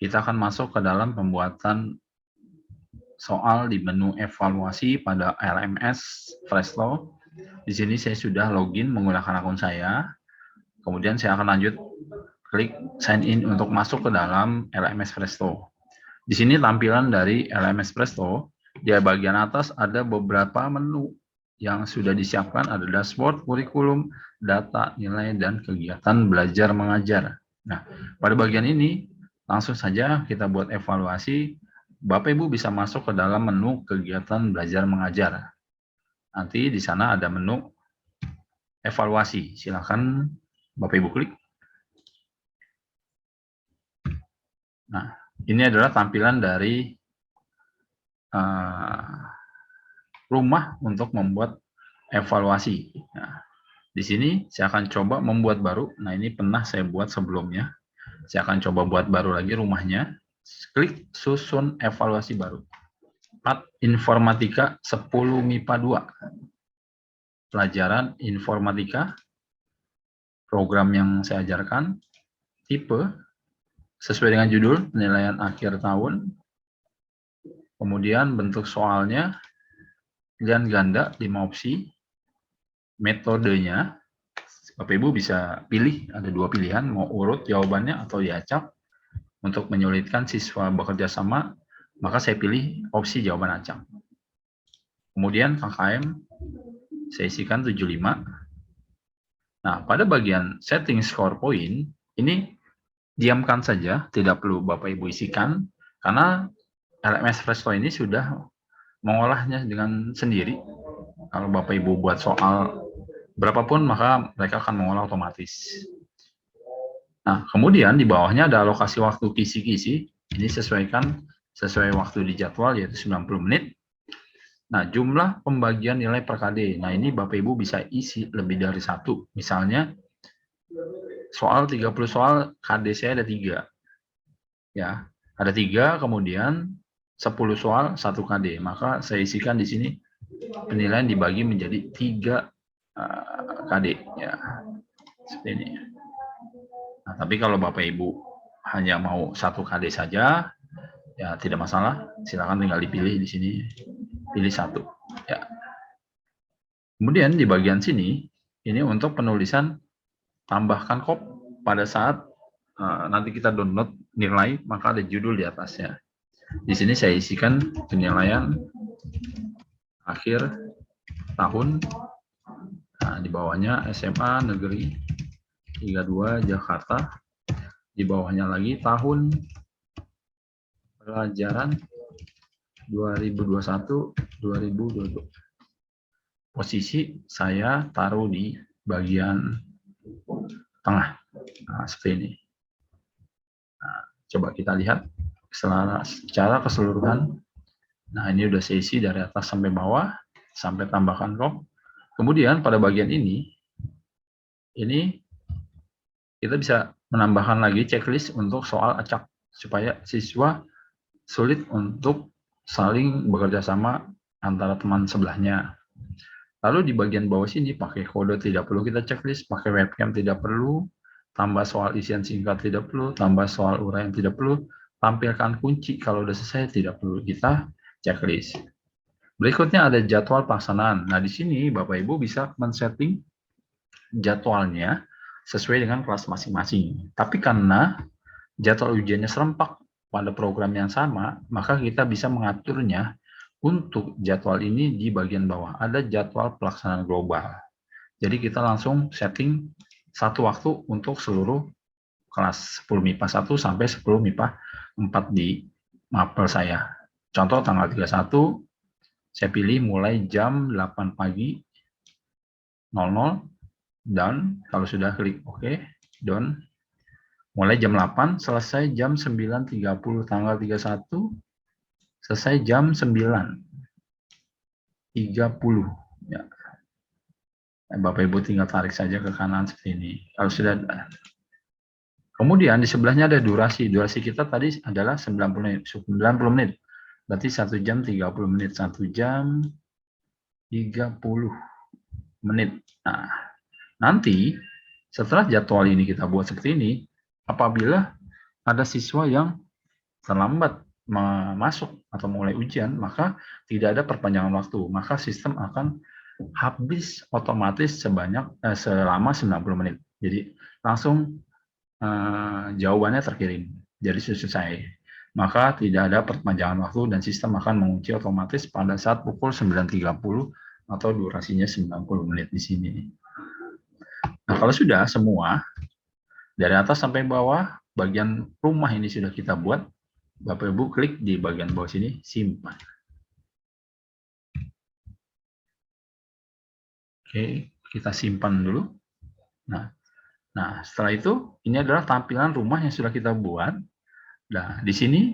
kita akan masuk ke dalam pembuatan soal di menu evaluasi pada LMS Freshflow. Di sini saya sudah login menggunakan akun saya. Kemudian saya akan lanjut klik sign in untuk masuk ke dalam LMS Presto. Di sini tampilan dari LMS Presto, di bagian atas ada beberapa menu yang sudah disiapkan, ada dashboard, kurikulum, data, nilai, dan kegiatan belajar mengajar. Nah, pada bagian ini langsung saja kita buat evaluasi. Bapak Ibu bisa masuk ke dalam menu kegiatan belajar mengajar. Nanti di sana ada menu evaluasi. Silakan Bapak Ibu klik. Nah, ini adalah tampilan dari rumah untuk membuat evaluasi. Nah, di sini saya akan coba membuat baru. Nah, ini pernah saya buat sebelumnya. Saya akan coba buat baru lagi rumahnya. Klik susun evaluasi baru. Informatika 10 MIPA 2. Pelajaran informatika. Program yang saya ajarkan. Tipe. Sesuai dengan judul, penilaian akhir tahun. Kemudian bentuk soalnya, pilihan ganda 5 opsi, metodenya, Bapak Ibu bisa pilih, ada 2 pilihan, mau urut jawabannya atau diacak. Untuk menyulitkan siswa bekerja sama, maka saya pilih opsi jawaban acak. Kemudian KKM, saya isikan 75. Nah, pada bagian setting score point, ini diamkan saja, tidak perlu Bapak Ibu isikan, karena LMS Presto ini sudah mengolahnya dengan sendiri. Kalau Bapak Ibu buat soal berapapun, maka mereka akan mengolah otomatis. Nah, kemudian di bawahnya ada alokasi waktu kisi-kisi. Ini sesuaikan sesuai waktu di jadwal, yaitu 90 menit. Nah, jumlah pembagian nilai per KD. Nah, ini Bapak Ibu bisa isi lebih dari 1. Misalnya, soal 30 soal, KD saya ada 3. Ya, ada 3, kemudian 10 soal, 1 KD. Maka saya isikan di sini penilaian dibagi menjadi 3 KD. Ya, seperti ini. Nah, tapi kalau Bapak Ibu hanya mau 1 KD saja, ya tidak masalah. Silakan tinggal dipilih di sini, pilih 1. Ya. Kemudian di bagian sini, ini untuk penulisan tambahkan kop pada saat nanti kita download nilai, maka ada judul di atasnya. Di sini saya isikan penilaian akhir tahun. Nah, di bawahnya SMA Negeri 32 Jakarta. Di bawahnya lagi tahun pelajaran 2021-2022. Posisi saya taruh di bagian tengah. Nah, seperti ini. Nah, coba kita lihat secara keseluruhan. Nah, ini udah saya isi dari atas sampai bawah, sampai tambahkan kop. Kemudian pada bagian ini kita bisa menambahkan lagi checklist untuk soal acak, supaya siswa sulit untuk saling bekerja sama antara teman sebelahnya. Lalu di bagian bawah sini pakai kode tidak perlu kita checklist, pakai webcam tidak perlu, tambah soal isian singkat tidak perlu, tambah soal uraian tidak perlu, tampilkan kunci kalau sudah selesai tidak perlu kita checklist. Berikutnya ada jadwal pelaksanaan. Nah, di sini Bapak Ibu bisa men-setting jadwalnya sesuai dengan kelas masing-masing. Tapi karena jadwal ujiannya serempak pada program yang sama, maka kita bisa mengaturnya untuk jadwal ini di bagian bawah. Ada jadwal pelaksanaan global. Jadi kita langsung setting satu waktu untuk seluruh kelas 10 MIPA 1 sampai 10 MIPA 4 di mapel saya. Contoh tanggal 31, saya pilih mulai jam 8 pagi 00, dan kalau sudah klik OK, done. Mulai jam 8, selesai jam 9.30 tanggal 31, selesai jam 9.30. Ya. Bapak Ibu tinggal tarik saja ke kanan seperti ini. Kalau sudah, kemudian di sebelahnya ada durasi. Durasi kita tadi adalah 90 menit. Berarti 1 jam 30 menit. 1 jam 30 menit. Nah, nanti setelah jadwal ini kita buat seperti ini, apabila ada siswa yang terlambat masuk atau mulai ujian, maka tidak ada perpanjangan waktu. Maka sistem akan habis otomatis selama 90 menit. Jadi langsung jawabannya terkirim. Jadi selesai. Maka tidak ada perpanjangan waktu dan sistem akan menguji otomatis pada saat pukul 9.30 atau durasinya 90 menit di sini. Nah, kalau sudah semua, dari atas sampai bawah, bagian rumah ini sudah kita buat, Bapak Ibu klik di bagian bawah sini, simpan. Oke, kita simpan dulu. Nah, setelah itu, ini adalah tampilan rumah yang sudah kita buat. Nah, di sini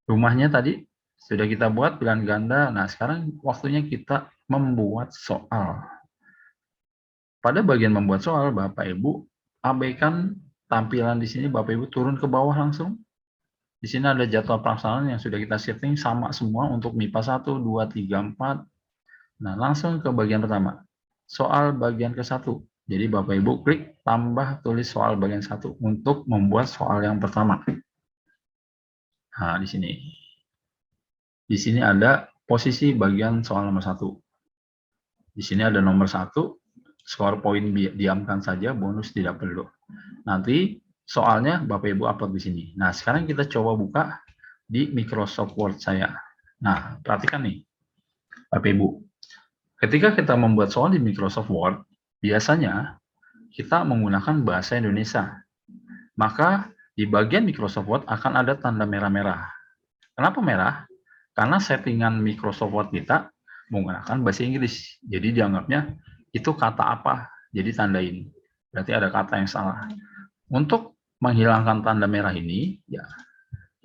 rumahnya tadi sudah kita buat pilihan ganda. Nah, sekarang waktunya kita membuat soal. Pada bagian membuat soal, Bapak Ibu abaikan tampilan di sini. Bapak Ibu turun ke bawah langsung. Di sini ada jadwal pelaksanaan yang sudah kita setting sama semua untuk MIPA 1, 2, 3, 4. Nah, langsung ke bagian pertama. Soal bagian ke-1. Jadi Bapak Ibu klik tambah tulis soal bagian 1 untuk membuat soal yang pertama. Nah, di sini. Di sini ada posisi bagian soal nomor 1. Di sini ada nomor 1, skor poin diamkan saja, bonus tidak perlu. Nanti soalnya Bapak Ibu upload di sini. Nah, sekarang kita coba buka di Microsoft Word saya. Nah, perhatikan nih, Bapak Ibu. Ketika kita membuat soal di Microsoft Word, biasanya kita menggunakan bahasa Indonesia. Maka di bagian Microsoft Word akan ada tanda merah-merah. Kenapa merah? Karena settingan Microsoft Word kita menggunakan bahasa Inggris. Jadi dianggapnya itu kata apa, jadi tandain. Berarti ada kata yang salah. Untuk menghilangkan tanda merah ini, ya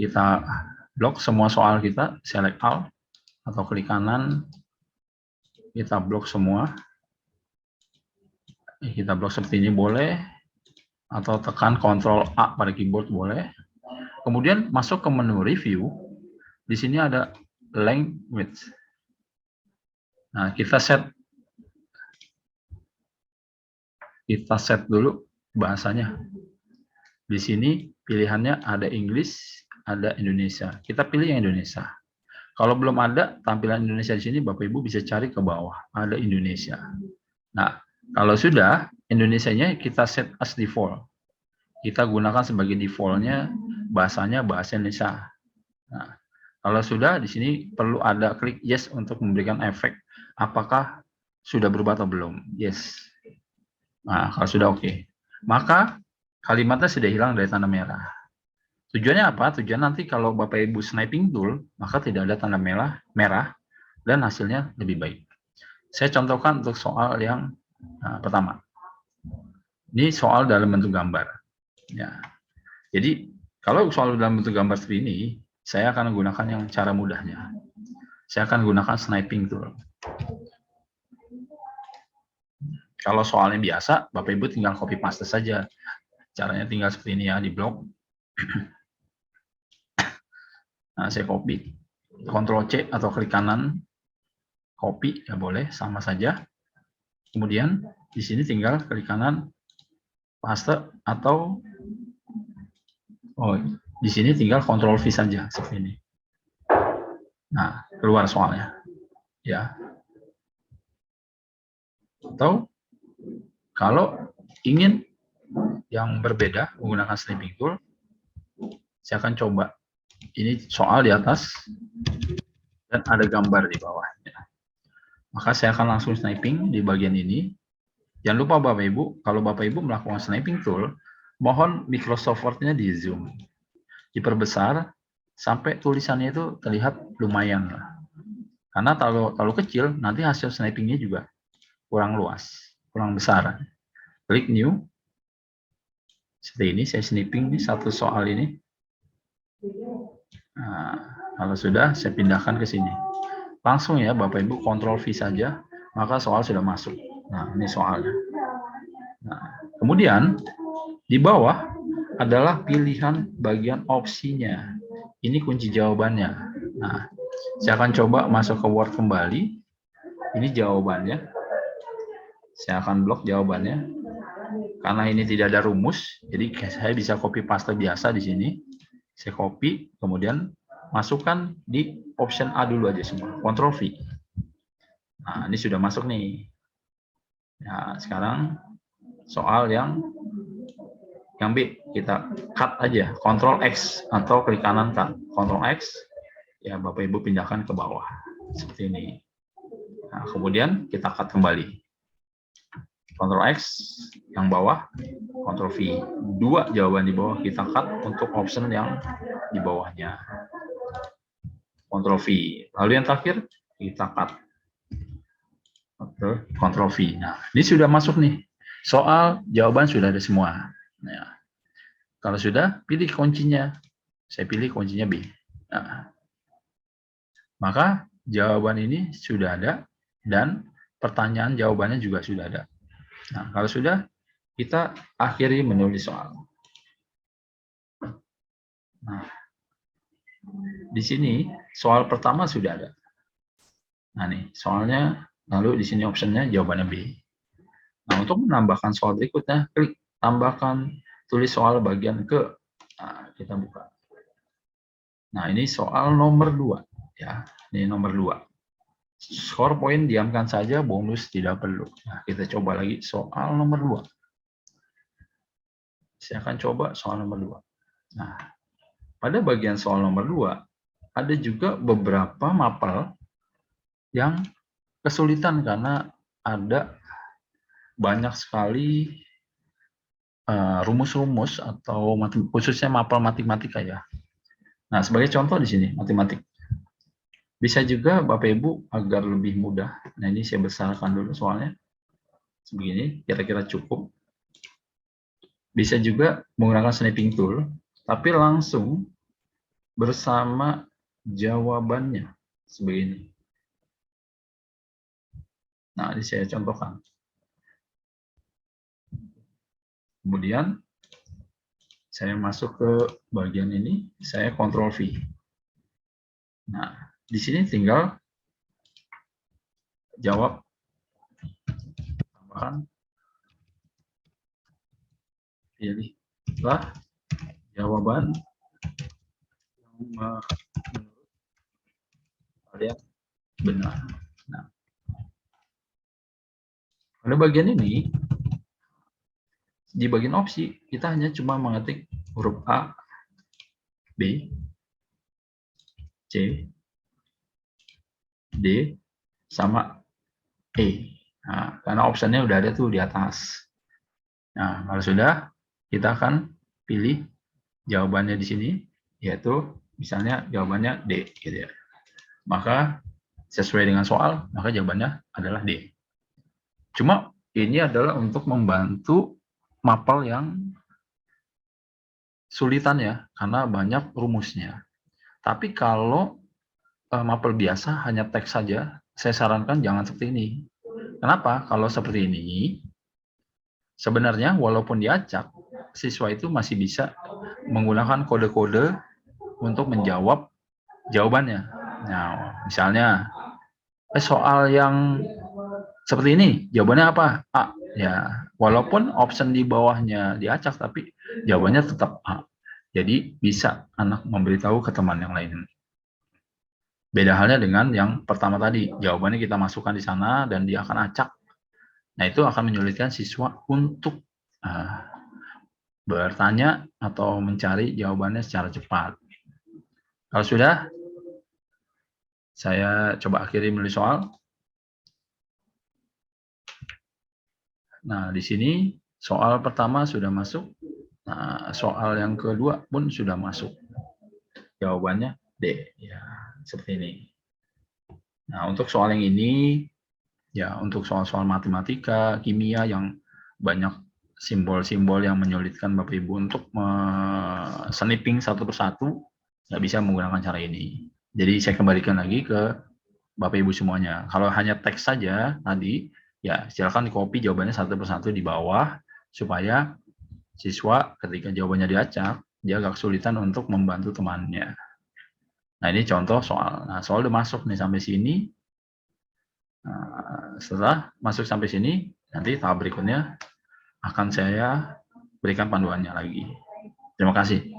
kita blok semua soal kita, select all, atau klik kanan, kita blok semua. Kita blok seperti ini boleh, atau tekan Ctrl A pada keyboard boleh. Kemudian masuk ke menu review. Di sini ada language. Nah, kita set dulu bahasanya. Di sini pilihannya ada English, ada Indonesia. Kita pilih yang Indonesia. Kalau belum ada tampilan Indonesia di sini, Bapak Ibu bisa cari ke bawah, ada Indonesia. Nah, kalau sudah Indonesianya kita set as default. Kita gunakan sebagai defaultnya bahasanya bahasa Indonesia. Nah, kalau sudah di sini perlu ada klik yes untuk memberikan efek apakah sudah berubah atau belum. Yes. Nah, kalau sudah oke. Maka kalimatnya sudah hilang dari tanda merah. Tujuannya apa? Tujuan nanti kalau Bapak Ibu sniping tool, maka tidak ada tanda merah dan hasilnya lebih baik. Saya contohkan untuk soal yang pertama. Ini soal dalam bentuk gambar. Ya. Jadi kalau soal dalam bentuk gambar seperti ini, saya akan menggunakan yang cara mudahnya. Saya akan gunakan sniping tool. Kalau soalnya biasa, Bapak Ibu tinggal copy paste saja. Caranya tinggal seperti ini ya, di blok. Nah, saya copy. Ctrl C atau klik kanan. Copy, ya boleh, sama saja. Kemudian, di sini tinggal klik kanan, paste, atau di sini tinggal Ctrl V saja, seperti ini. Nah, keluar soalnya. Ya. Atau, kalau ingin yang berbeda menggunakan sniping tool, saya akan coba. Ini soal di atas dan ada gambar di bawahnya. Maka saya akan langsung sniping di bagian ini. Jangan lupa Bapak Ibu, kalau Bapak Ibu melakukan sniping tool, mohon Microsoft Word-nya di zoom, diperbesar sampai tulisannya itu terlihat lumayan lah. Karena terlalu kecil, nanti hasil snipingnya juga kurang luas, kurang besar. Klik new. Seperti ini, saya sniping nih satu soal ini. Nah, kalau sudah, saya pindahkan ke sini. Langsung ya, Bapak Ibu Ctrl V saja, maka soal sudah masuk. Nah, ini soalnya. Nah, kemudian di bawah adalah pilihan bagian opsinya. Ini kunci jawabannya. Nah, saya akan coba masuk ke Word kembali. Ini jawabannya. Saya akan blok jawabannya. Karena ini tidak ada rumus, jadi saya bisa copy paste biasa di sini. Saya copy, kemudian masukkan di option A dulu aja semua, Ctrl V. Nah, ini sudah masuk nih. Nah, sekarang soal yang B, kita cut aja, Ctrl X atau klik kanan cut, Ctrl X, ya Bapak Ibu pindahkan ke bawah, seperti ini. Nah, kemudian kita cut kembali, Ctrl X yang bawah, Ctrl V, dua jawaban di bawah kita cut untuk option yang di bawahnya, Ctrl V, lalu yang terakhir kita cut, Ctrl V. Nah, ini sudah masuk nih, soal jawaban sudah ada semua. Nah, kalau sudah, pilih kuncinya. Saya pilih kuncinya B. Nah, maka jawaban ini sudah ada dan pertanyaan jawabannya juga sudah ada. Nah, kalau sudah, kita akhiri menulis soal. Nah, di sini soal pertama sudah ada. Nah, nih soalnya, lalu di sini optionnya jawabannya B. Nah, untuk menambahkan soal berikutnya, klik tambahkan tulis soal bagian ke. Nah, kita buka. Nah, ini soal nomor 2 ya. Ini nomor 2. Skor poin diamkan saja, bonus tidak perlu. Nah, kita coba lagi soal nomor 2. Saya akan coba soal nomor 2. Nah, pada bagian soal nomor 2 ada juga beberapa mapel yang kesulitan karena ada banyak sekali rumus-rumus atau khususnya mapel matematika ya. Nah, sebagai contoh di sini matematik. Bisa juga Bapak Ibu agar lebih mudah. Nah, ini saya besarkan dulu soalnya. Sebegini, kira-kira cukup. Bisa juga menggunakan snapping tool, tapi langsung bersama jawabannya. Sebegini. Nah, ini saya contohkan. Kemudian saya masuk ke bagian ini, saya Ctrl V. Nah, di sini tinggal jawab, tambahkan, pilihlah jawaban yang menurut kalian benar. Nah, pada bagian ini, di bagian opsi, kita hanya cuma mengetik huruf A, B, C, D, sama E. Nah, karena optionnya udah ada tuh di atas. Nah, kalau sudah, kita akan pilih jawabannya di sini, yaitu misalnya jawabannya D, gitu ya. Maka sesuai dengan soal, maka jawabannya adalah D. Cuma ini adalah untuk membantu mapel yang sulitan ya, karena banyak rumusnya. Tapi kalau mapel biasa hanya teks saja, saya sarankan jangan seperti ini. Kenapa? Kalau seperti ini, sebenarnya walaupun diacak, siswa itu masih bisa menggunakan kode-kode untuk menjawab jawabannya. Nah, misalnya soal yang seperti ini, jawabannya apa? A. Ya, walaupun option di bawahnya diacak, tapi jawabannya tetap A. Jadi bisa anak memberitahu ke teman yang lain. Beda halnya dengan yang pertama tadi, jawabannya kita masukkan di sana dan dia akan acak. Nah, itu akan menyulitkan siswa untuk bertanya atau mencari jawabannya secara cepat. Kalau sudah, saya coba akhiri menulis soal. Nah, di sini soal pertama sudah masuk. Nah, soal yang kedua pun sudah masuk. Jawabannya D. Ya, seperti ini. Nah, untuk soal yang ini, ya untuk soal-soal matematika, kimia yang banyak simbol-simbol yang menyulitkan Bapak Ibu untuk sniping satu persatu, nggak bisa menggunakan cara ini. Jadi saya kembalikan lagi ke Bapak Ibu semuanya. Kalau hanya teks saja tadi, ya silakan di-copy jawabannya satu persatu di bawah, supaya siswa ketika jawabannya diacak, dia agak kesulitan untuk membantu temannya. Nah, ini contoh soal. Nah, soal udah masuk nih sampai sini. Nah, setelah masuk sampai sini, nanti tahap berikutnya akan saya berikan panduannya lagi. Terima kasih.